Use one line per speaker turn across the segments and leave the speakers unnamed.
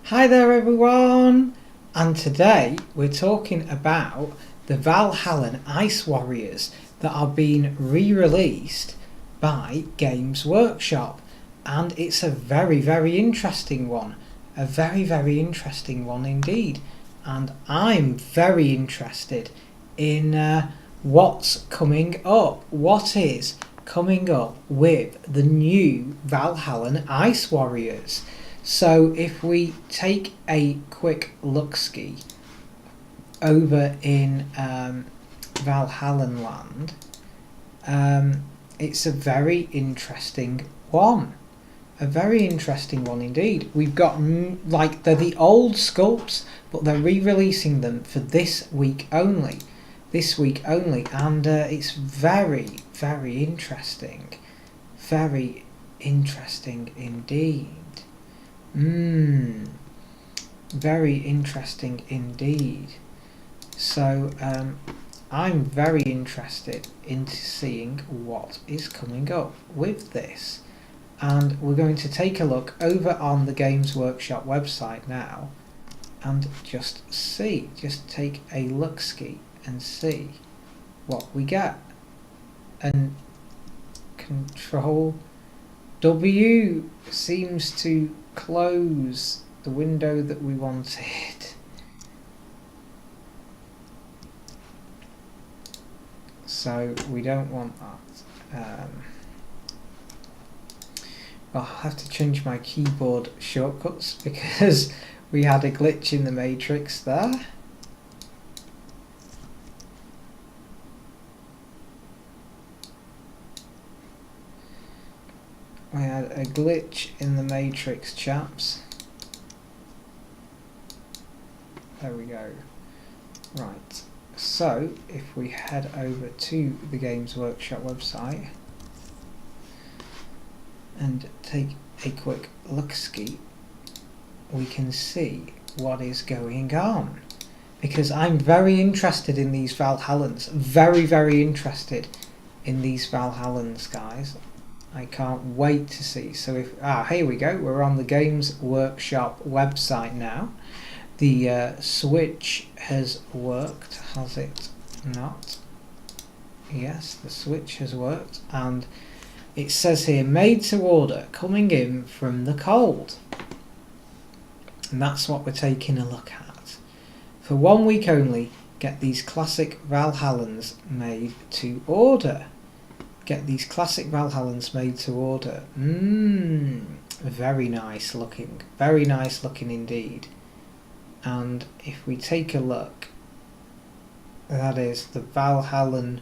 Hi there everyone, and today we're talking about the Valhallan Ice Warriors that are being re-released by Games Workshop, and it's a very interesting one, a very interesting one indeed, and I'm very interested in what's coming up. What is coming up with the new Valhallan Ice Warriors? So if we take a quick look-ski over in Valhallan land, it's a very interesting one. A very interesting one indeed. We've got, like, they're the old sculpts, but they're re-releasing them for this week only. This week only, and it's very interesting. Very interesting indeed. Very interesting indeed. So I'm very interested into seeing what is coming up with this, and we're going to take a look over on the Games Workshop website now and just take a look-ski and see what we get. And Control W seems to close the window that we wanted. So we don't want that. I'll have to change my keyboard shortcuts because we had a glitch in the matrix there. I had a glitch in the matrix, chaps. There we go. Right, so if we head over to the Games Workshop website and take a quick look-ski, we can see what is going on, because I'm very interested in these Valhallans. Very interested in these Valhallans, guys. I can't wait to see. So if here we go, we're on the Games Workshop website now. The switch has worked, has it not? Yes, the switch has worked, and it says here made to order, coming in from the cold, and that's what we're taking a look at. For 1 week only, get these classic Valhallans made to order. Get these classic Valhallans made to order. Very nice looking indeed. And if we take a look, that is the Valhallan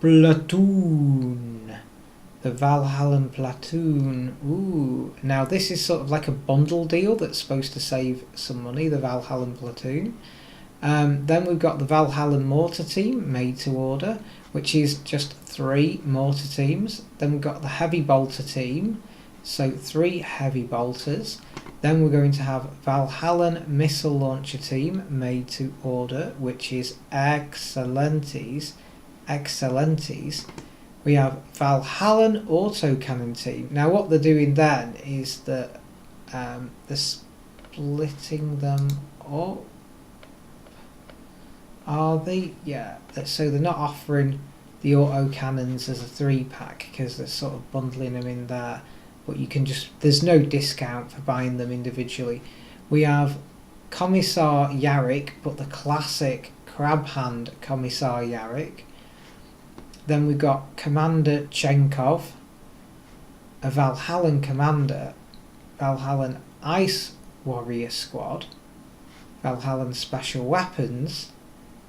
Platoon. The Valhallan Platoon. Ooh, now this is sort of like a bundle deal that's supposed to save some money, the Valhallan Platoon. Then we've got the Valhallan Mortar Team made to order, which is just 3 mortar teams. Then we've got the Heavy Bolter Team, so 3 heavy bolters. Then we're going to have Valhallan Missile Launcher Team made to order, which is Excelentes. We have Valhallan Autocannon Team. Now what they're doing then is that they're splitting them up. Are they? Yeah. So they're not offering the auto cannons as a 3-pack because they're sort of bundling them in there. But you can just, there's no discount for buying them individually. We have Commissar Yarrick, but the classic crab hand Commissar Yarrick. Then we've got Commander Chenkov, a Valhallan Commander, Valhallan Ice Warrior Squad, Valhallan Special Weapons,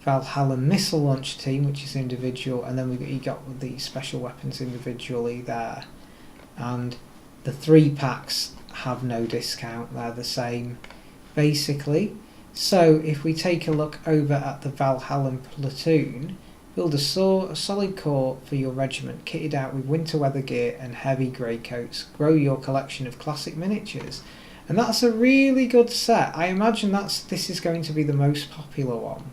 Valhallan Missile Launch Team, which is individual, and then you got the special weapons individually there. And the 3-packs have no discount, they're the same basically. So if we take a look over at the Valhallan Platoon, build a solid core for your regiment, kitted out with winter weather gear and heavy grey coats. Grow your collection of classic miniatures. And that's a really good set. I imagine this is going to be the most popular one.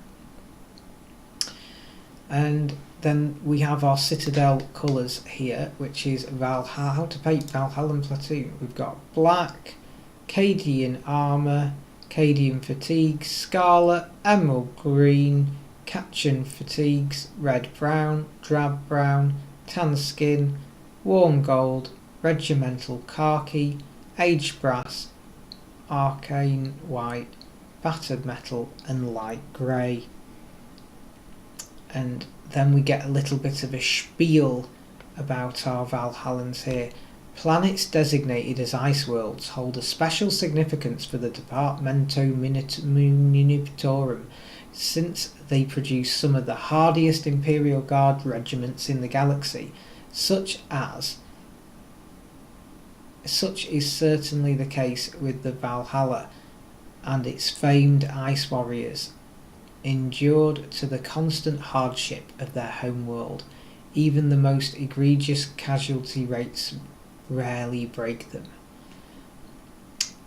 And then we have our Citadel colours here, which is how to paint Valhallan Platoon. We've got black, Cadian armour, Cadian fatigues, scarlet, emerald green, Catchan fatigues, red-brown, drab-brown, tan skin, warm gold, regimental khaki, aged brass, arcane white, battered metal and light grey. And then we get a little bit of a spiel about our Valhallans here. Planets designated as ice worlds hold a special significance for the Departamento Militarum, since they produce some of the hardiest Imperial Guard regiments in the galaxy, such is certainly the case with the Valhalla and its famed Ice Warriors, endured to the constant hardship of their home world. Even the most egregious casualty rates rarely break them.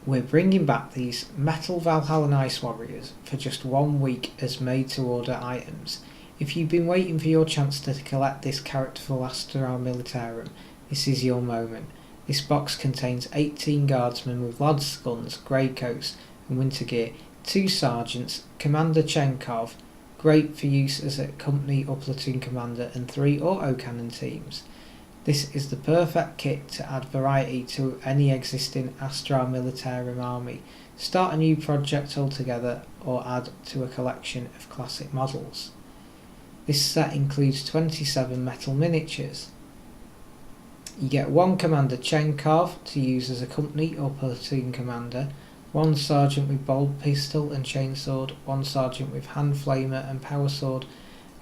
We're bringing back these metal Valhallan Ice Warriors for just 1 week as made-to-order items. If you've been waiting for your chance to collect this characterful Astra Militarum, this is your moment. This box contains 18 guardsmen with lads guns, greycoats and winter gear, 2 sergeants, Commander Chenkov, great for use as a company or platoon commander, and 3 autocannon teams. This is the perfect kit to add variety to any existing Astra Militarum army, start a new project altogether, or add to a collection of classic models. This set includes 27 metal miniatures. You get 1 Commander Chenkov to use as a company or platoon commander, 1 sergeant with bolt pistol and chainsword, 1 sergeant with hand flamer and power sword,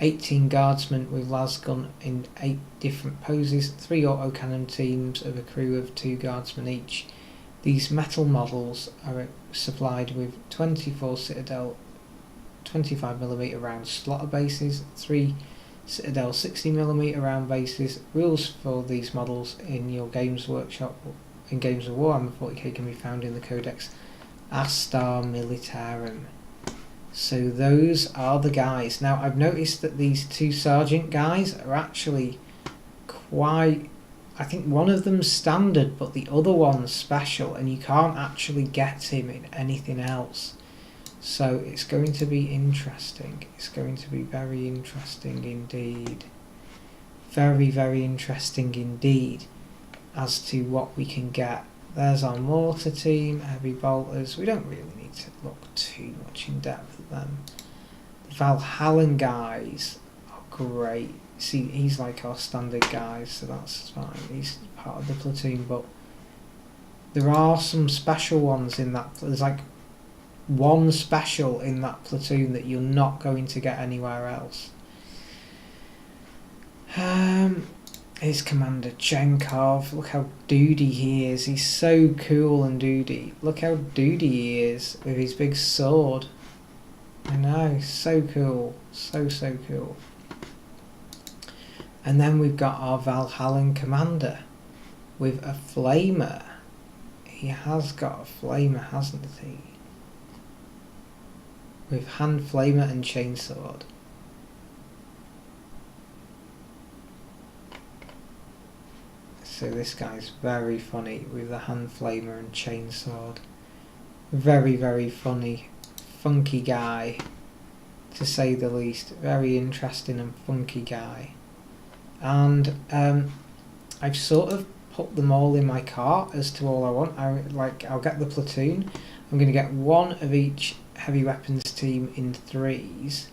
18 guardsmen with lasgun in 8 different poses, 3 autocannon teams of a crew of 2 guardsmen each. These metal models are supplied with 24 Citadel 25mm round slotter bases, 3 Citadel 60mm round bases. Rules for these models in your Games Workshop in Games of Warhammer 40K can be found in the Codex Astra Militarum. So those are the guys. Now I've noticed that these 2 sergeant guys are actually quite, I think one of them's standard but the other one's special, and you can't actually get him in anything else. So it's going to be interesting. It's going to be very interesting indeed. Very, very interesting indeed as to what we can get. There's our mortar team, heavy bolters. We don't really need to look too much in depth at them. The Valhallan guys are great. See, he's like our standard guys, so that's fine. He's part of the platoon, but there are some special ones in that. There's like 1 special in that platoon that you're not going to get anywhere else. Here's Commander Chenkov. Look how doody he is. He's so cool and doody. Look how doody he is with his big sword. I know, so cool. So cool. And then we've got our Valhallan commander with a flamer. He has got a flamer, hasn't he? With hand flamer and chainsword. So this guy's very funny with the hand flamer and chainsword. Very, very funny, funky guy, to say the least. Very interesting and funky guy. And I've sort of put them all in my cart as to all I want. I'll get the platoon. I'm going to get 1 of each heavy weapons team in 3s.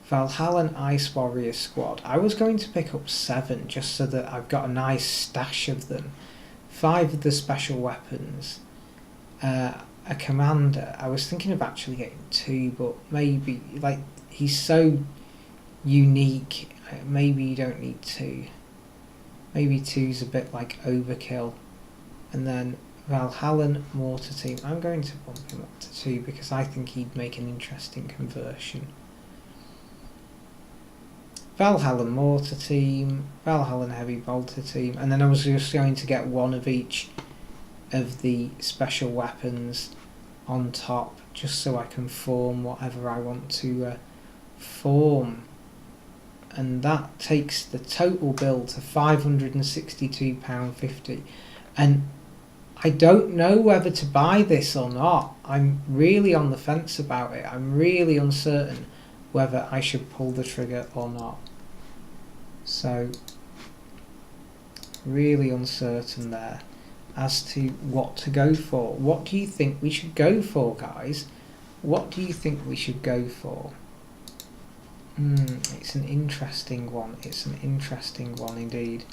Valhallan Ice Warriors squad. I was going to pick up 7 just so that I've got a nice stash of them. 5 of the special weapons. A commander. I was thinking of actually getting 2, but maybe, like, he's so unique. Maybe you don't need 2. Maybe 2's a bit like overkill. And then Valhallan mortar team. I'm going to bump him up to 2 because I think he'd make an interesting conversion. Valhallan mortar team, Valhallan heavy bolter team, and then I was just going to get 1 of each of the special weapons on top, just so I can form whatever I want to form. And that takes the total bill to £562.50. And I don't know whether to buy this or not. I'm really on the fence about it. I'm really uncertain whether I should pull the trigger or not. So, really uncertain there as to what to go for. What do you think we should go for, guys? What do you think we should go for? It's an interesting one. It's an interesting one indeed.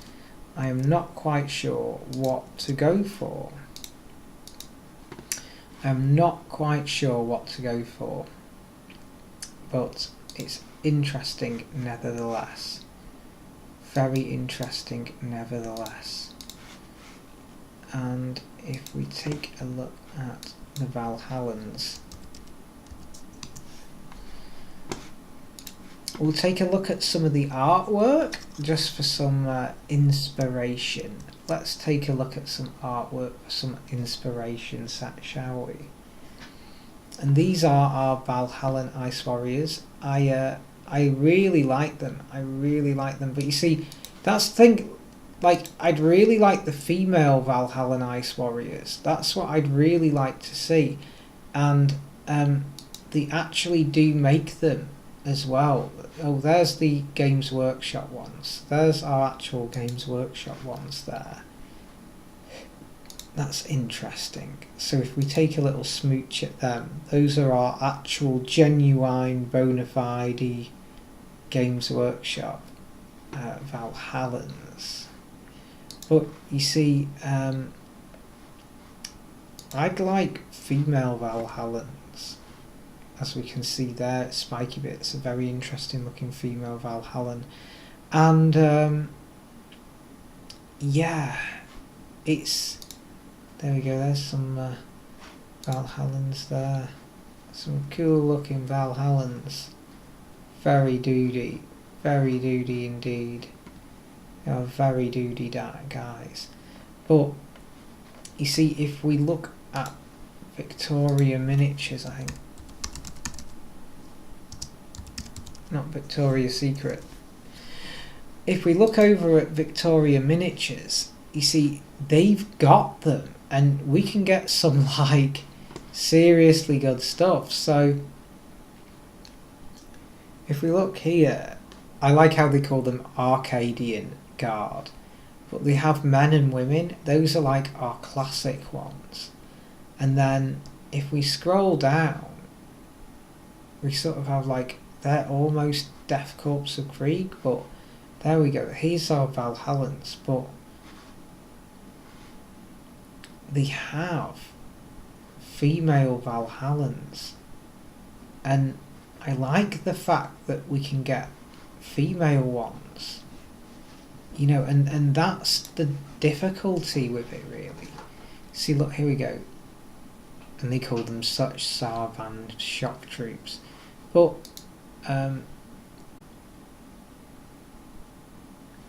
I am not quite sure what to go for. I'm not quite sure what to go for. But it's interesting nevertheless. Very interesting nevertheless. And if we take a look at the Valhallans, we'll take a look at some of the artwork just for some inspiration. Let's take a look at some artwork for some inspiration, shall we? And these are our Valhallan Ice Warriors. I really like them. I really like them. But you see, that's the thing. Like, I'd really like the female Valhallan Ice Warriors. That's what I'd really like to see. And they actually do make them as well. Oh, there's the Games Workshop ones. There's our actual Games Workshop ones there. That's interesting. So if we take a little smooch at them, those are our actual genuine bona fide Games Workshop Valhallans. But you see, I'd like female Valhallans. As we can see there, Spiky Bit's a very interesting looking female Valhallan. And yeah, it's, there we go, there's some Valhallans there. Some cool looking Valhallans. Very doody indeed. They are very doody guys. But you see, if we look at Victoria Miniatures, I think, not Victoria's Secret. If we look over at Victoria Miniatures, you see, they've got them, and we can get some like seriously good stuff. So if we look here, I like how they call them Arcadian Guard, but they have men and women. Those are like our classic ones. And then if we scroll down, we sort of have like, they're almost Death Corps of Krieg, but there we go. Here's our Valhallans, but they have female Valhallans, and I like the fact that we can get female ones, you know, and that's the difficulty with it really. See, look, here we go, and they call them such Sarvan shock troops, but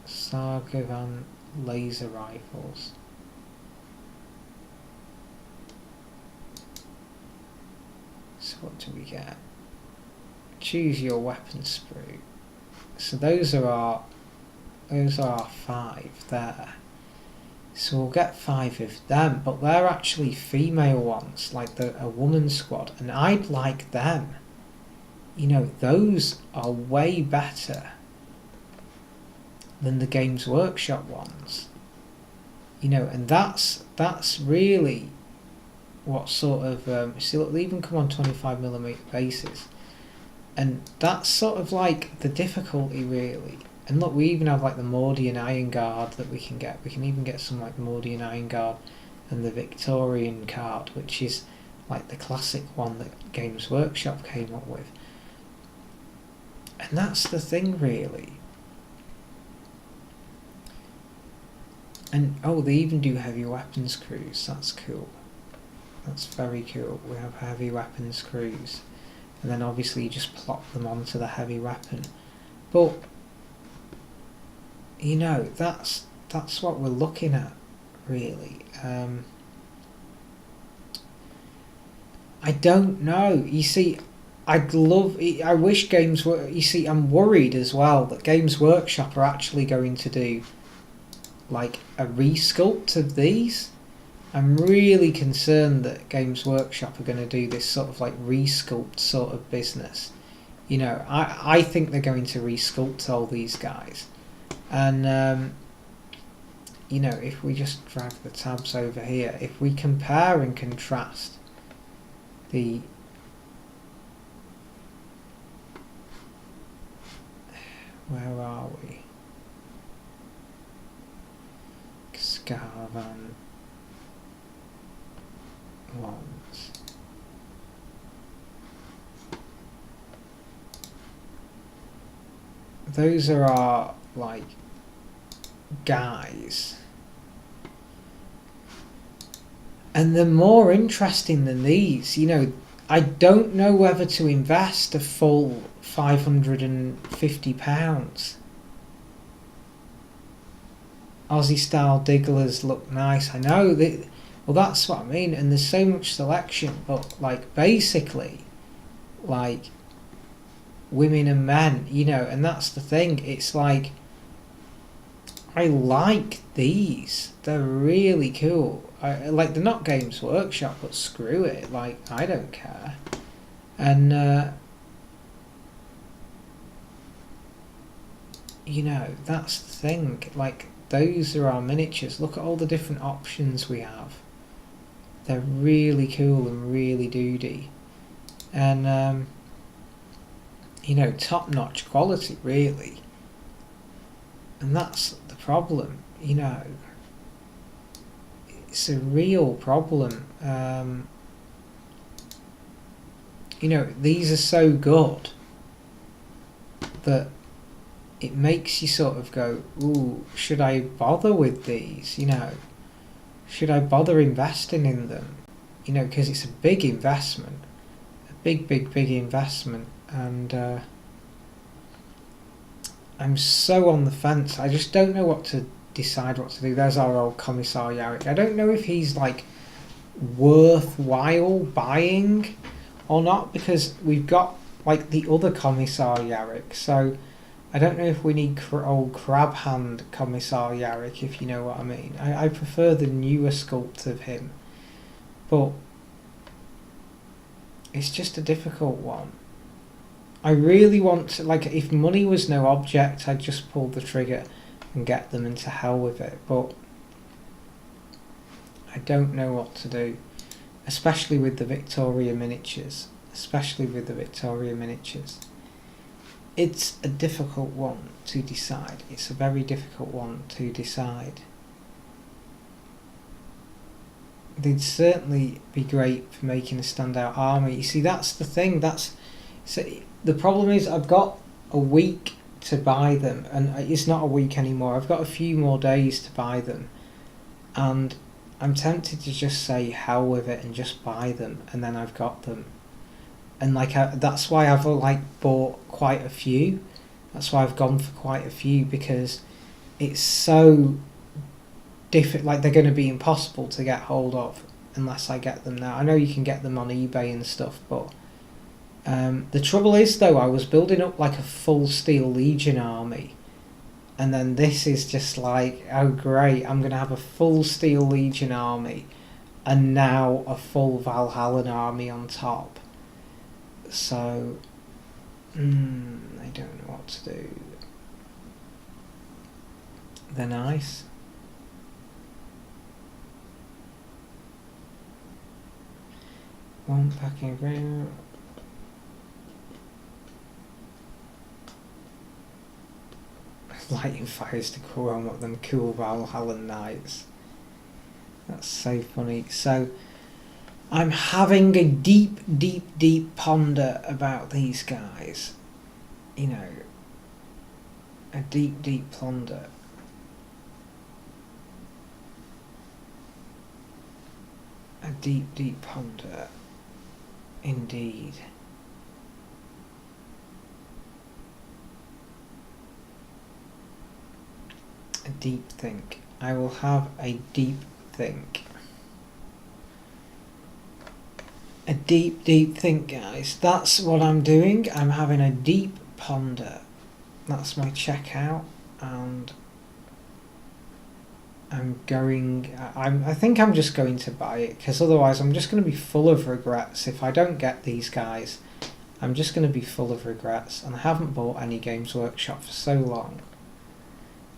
Sargovan laser rifles. So what do we get? Choose your weapon sprue. So those are our 5 there. So we'll get 5 of them, but they're actually female ones, like a woman squad, and I'd like them. You know, those are way better than the Games Workshop ones. You know, and that's really what sort of see, look, they even come on 25mm bases, and that's sort of like the difficulty really. And look, we even have like the Mordian Iron Guard that we can get. We can even get some like Mordian Iron Guard and the Victorian card, which is like the classic one that Games Workshop came up with. And that's the thing really. And oh, they even do heavy weapons crews. That's cool. That's very cool. We have heavy weapons crews, and then obviously you just plop them onto the heavy weapon. But you know, that's what we're looking at really. I don't know. You see, I wish Games Workshop. You see, I'm worried as well that Games Workshop are actually going to do like a resculpt of these, I'm really concerned that Games Workshop are going to do this sort of like resculpt sort of business. You know, I think they're going to resculpt all these guys. And, you know, if we just drag the tabs over here, if we compare and contrast the... Where are we? Scarvan ones. Those are our, like, guys. And they're more interesting than these. You know, I don't know whether to invest a full £550. Aussie style digglers look nice. I know that. Well, that's what I mean. And there's so much selection, but like basically, like women and men, you know. And that's the thing. It's like I like these. They're really cool. Like they're not Games Workshop, but screw it. Like I don't care. And you know, that's the thing. Like those are our miniatures. Look at all the different options we have. They're really cool and really doody. And you know, top-notch quality, really. And that's the problem, you know. It's a real problem. You know, these are so good that it makes you sort of go, ooh, should I bother with these, you know? Should I bother investing in them? You know, because it's a big investment. A big investment. And I'm so on the fence. I just don't know what to decide what to do. There's our old Commissar Yarrick. I don't know if he's, like, worthwhile buying or not, because we've got, like, the other Commissar Yarrick. So I don't know if we need old crab hand Commissar Yarrick, if you know what I mean. I prefer the newer sculpt of him, but it's just a difficult one. I really want to, like, if money was no object, I'd just pull the trigger and get them, and to hell with it, but I don't know what to do, especially with the Victoria miniatures. It's a difficult one to decide. It's a very difficult one to decide. They'd certainly be great for making a standout army. You see, that's the thing. So the problem is I've got a week to buy them, and it's not a week anymore. I've got a few more days to buy them, and I'm tempted to just say hell with it and just buy them, and then I've got them. And like that's why I've like bought quite a few. That's why I've gone for quite a few, because it's so different. Like they're going to be impossible to get hold of unless I get them now. I know you can get them on eBay and stuff, but the trouble is though, I was building up like a full Steel Legion army, and then this is just like, oh great, I'm going to have a full Steel Legion army and now a full Valhallan army on top. So, I don't know what to do. They're nice. One packing agreement. Lighting fires to chrome up them cool Valhallan Knights. That's so funny. So, I'm having a deep ponder about these guys. You know, a deep ponder. A deep ponder, indeed. A deep think. I will have a deep think. A deep think, guys. That's what I'm doing. I'm having a deep ponder. That's my checkout, and I think I'm just going to buy it, because otherwise I'm just going to be full of regrets if I don't get these guys. I'm just going to be full of regrets, and I haven't bought any Games Workshop for so long.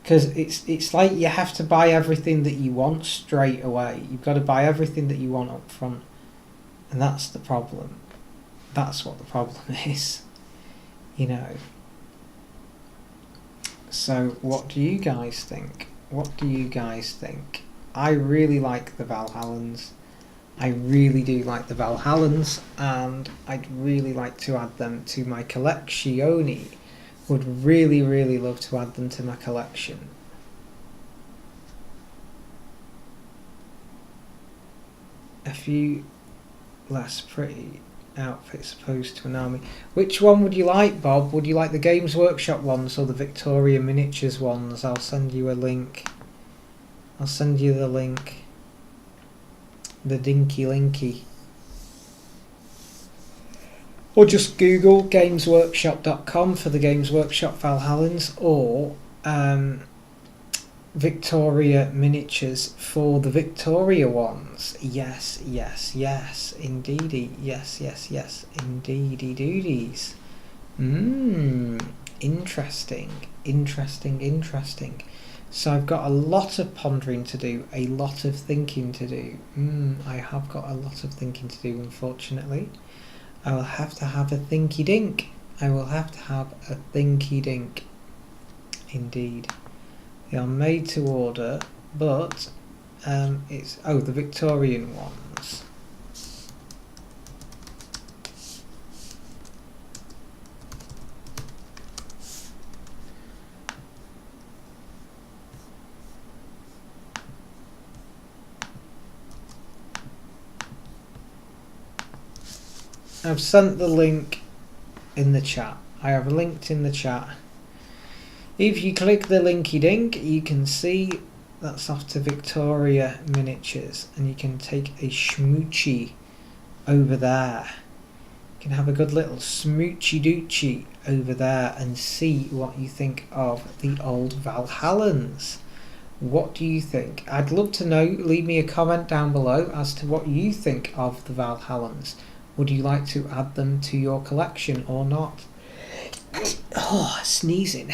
Because it's like you have to buy everything that you want straight away. You've got to buy everything that you want up front, and that's the problem. That's what the problem is, you know. So what do you guys think? What do you guys think? I really like the Valhallans. I really do like the Valhallans, and I'd really like to add them to my collection. Would really, really love to add them to my collection. A few less pretty outfits opposed to an army. Which one would you like, Bob? Would you like the Games Workshop ones or the Victoria Miniatures ones? I'll send you a link. I'll send you the link. The dinky linky. Or just Google gamesworkshop.com for the Games Workshop Valhallans, or Victoria Miniatures for the Victoria ones. Yes, yes, yes, indeedy. Yes, yes, yes, indeedy doodies. Interesting, interesting, interesting. So I've got a lot of pondering to do, a lot of thinking to do. I have got a lot of thinking to do, unfortunately. I will have to have a thinky dink. I will have to have a thinky dink. Indeed. They are made to order, but it's the Victorian ones. I've sent the link in the chat. I have linked in the chat. If you click the linky dink, you can see that's off to Victoria Miniatures, and you can take a schmoochy over there. You can have a good little smoochy doochy over there and see what you think of the old Valhallans. What do you think? I'd love to know. Leave me a comment down below as to what you think of the Valhallans. Would you like to add them to your collection or not? Oh, sneezing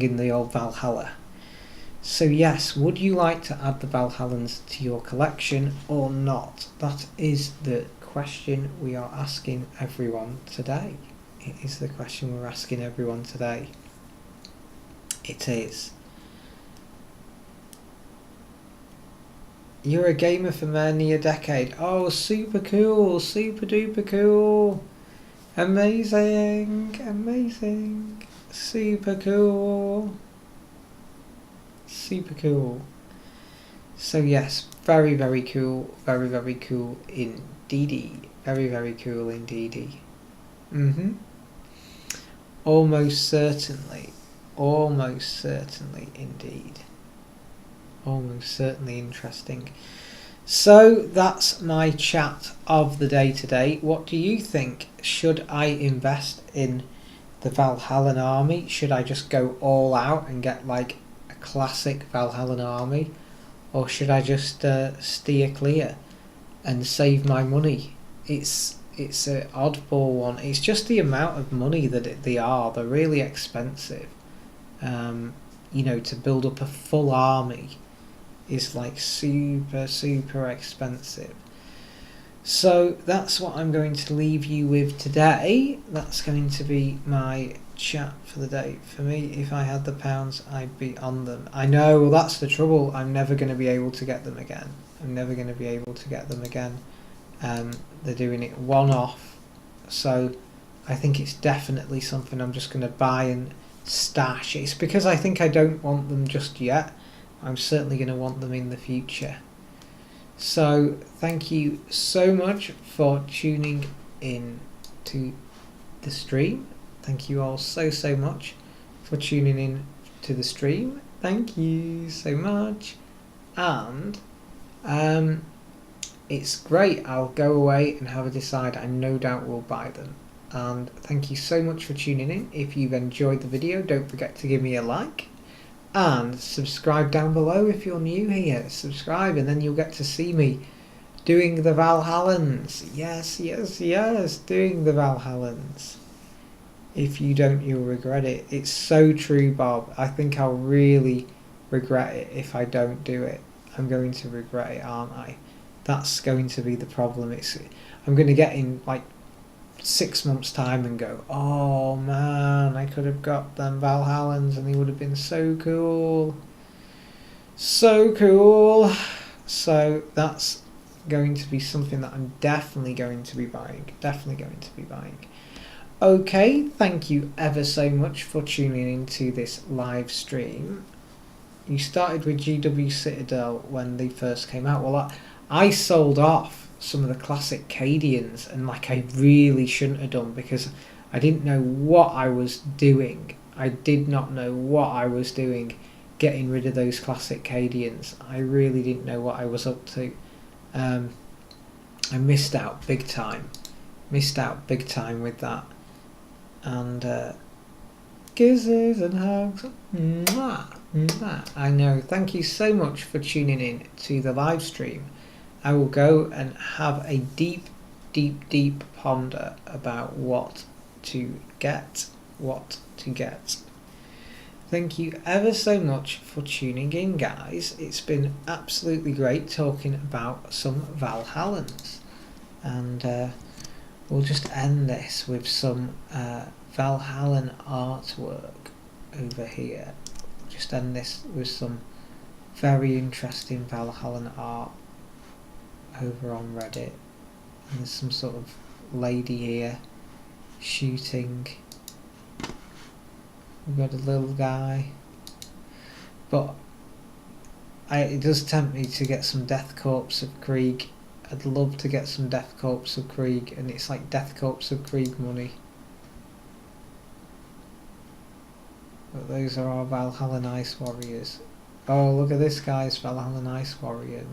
in the old Valhalla. So yes, would you like to add the Valhallans to your collection or not? That is the question we are asking everyone today. It is the question we're asking everyone today. It is. You're a gamer for nearly a decade. Oh, super cool, super duper cool. Amazing, amazing, super cool, super cool. So yes, very, very cool, very, very cool indeedy, very, very cool indeedy. Almost certainly indeed. Almost certainly interesting. So that's my chat of the day today. What do you think? Should I invest in the Valhallan army? Should I just go all out and get like a classic Valhallan army? Or should I just steer clear and save my money? It's an oddball one. It's just the amount of money that they are. They're really expensive. To build up a full army is like super, super expensive. So that's what I'm going to leave you with today. That's going to be my chat for the day. For me, if I had the pounds, I'd be on them. I know, well, that's the trouble. I'm never going to be able to get them again. They're doing it one-off. So I think it's definitely something I'm just going to buy and stash. It's because I think I don't want them just yet. I'm certainly going to want them in the future. So thank you so much for tuning in to the stream. Thank you all so much for tuning in to the stream. Thank you so much. And it's great. I'll go away and have a decide. I no doubt will buy them. And thank you so much for tuning in. If you've enjoyed the video, don't forget to give me a like. and subscribe down below if you're new here. Subscribe, and then you'll get to see me doing the Valhallans. Yes, yes, yes, doing the Valhallans. If you don't, you'll regret it. It's so true, Bob. I think I'll really regret it if I don't do it. I'm going to regret it, aren't I? That's going to be the problem. I'm going to get in like 6 months' time and go, oh man, I could have got them Valhallans and they would have been so cool. So cool. So that's going to be something that I'm definitely going to be buying. Okay, thank you ever so much for tuning into this live stream. You started with GW Citadel when they first came out. Well, I sold off some of the classic Cadians, and like I really shouldn't have done, because I didn't know what I was doing. I did not know what I was doing getting rid of those classic Cadians. I really didn't know what I was up to. I missed out big time with that. And kisses and hugs. Mwah, mwah. I know. Thank you so much for tuning in to the live stream. I will go and have a deep ponder about what to get. Thank you ever so much for tuning in, guys. It's been absolutely great talking about some Valhallans. And we'll just end this with some Valhallan artwork over here. Just end this with some very interesting Valhallan art over on Reddit. And there's some sort of lady here shooting. We've got a little guy. But it does tempt me to get some Death Corps of Krieg. I'd love to get some Death Corps of Krieg, and it's like Death Corps of Krieg money. But those are our Valhallan Ice Warriors. Oh, look at this guy's Valhallan Ice Warrior.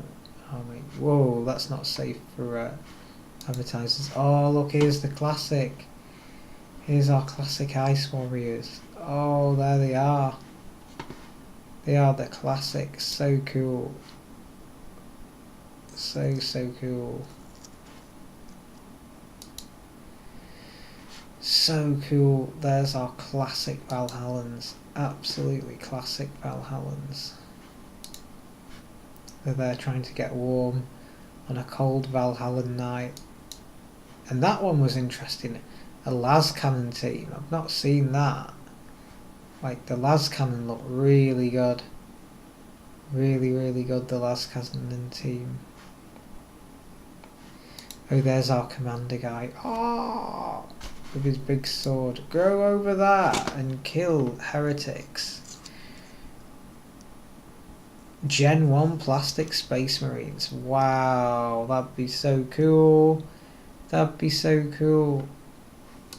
Oh, mate. Whoa, that's not safe for advertisers. Oh, look, here's the classic. Here's our classic Ice Warriors. Oh, there they are. They are the classic. So cool. So cool. So cool. There's our classic Valhallans. Absolutely classic Valhallans. They're there trying to get warm on a cold Valhallan night. And that one was interesting. A las cannon team. I've not seen that. Like, the las cannon looked really good. Really good, the las cannon team. Oh, there's our commander guy. Oh, with his big sword. Go over that and kill heretics. Gen 1 plastic space marines. Wow, that'd be so cool. That'd be so cool.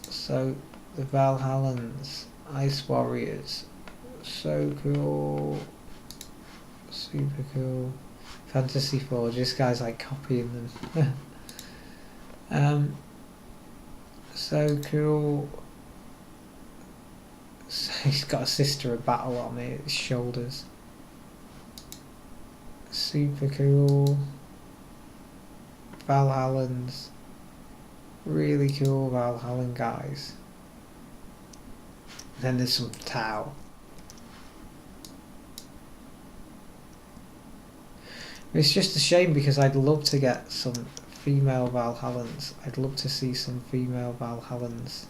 So, the Valhallans, Ice Warriors. So cool. Super cool. Fantasy Forge, this guy's like copying them. So cool. So he's got a Sister of Battle on his shoulders. Super cool. Valhallans. Really cool Valhallan guys. Then there's some Tau. It's just a shame because I'd love to get some female Valhallans. I'd love to see some female Valhallans.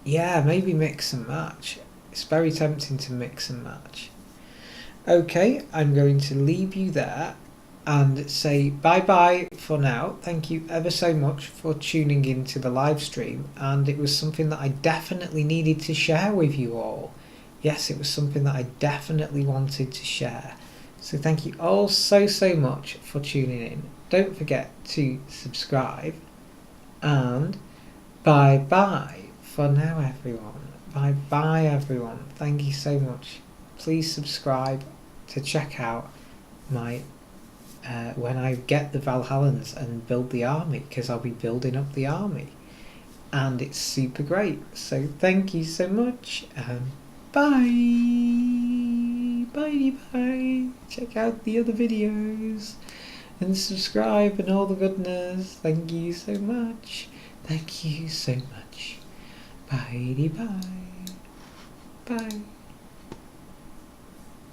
Yeah, maybe mix and match. It's very tempting to mix and match. Okay, I'm going to leave you there and say bye bye for now. Thank you ever so much for tuning in to the live stream, and it was something that I definitely needed to share with you all. Yes, it was something that I definitely wanted to share. So thank you all so much for tuning in. Don't forget to subscribe, and bye bye for now everyone. Bye bye everyone. Thank you so much. Please subscribe to check out my when I get the Valhallans and build the army, because I'll be building up the army. and it's super great. So thank you so much, and bye. Bye. Check out the other videos and subscribe and all the goodness. Thank you so much. Thank you so much. Bye. Bye.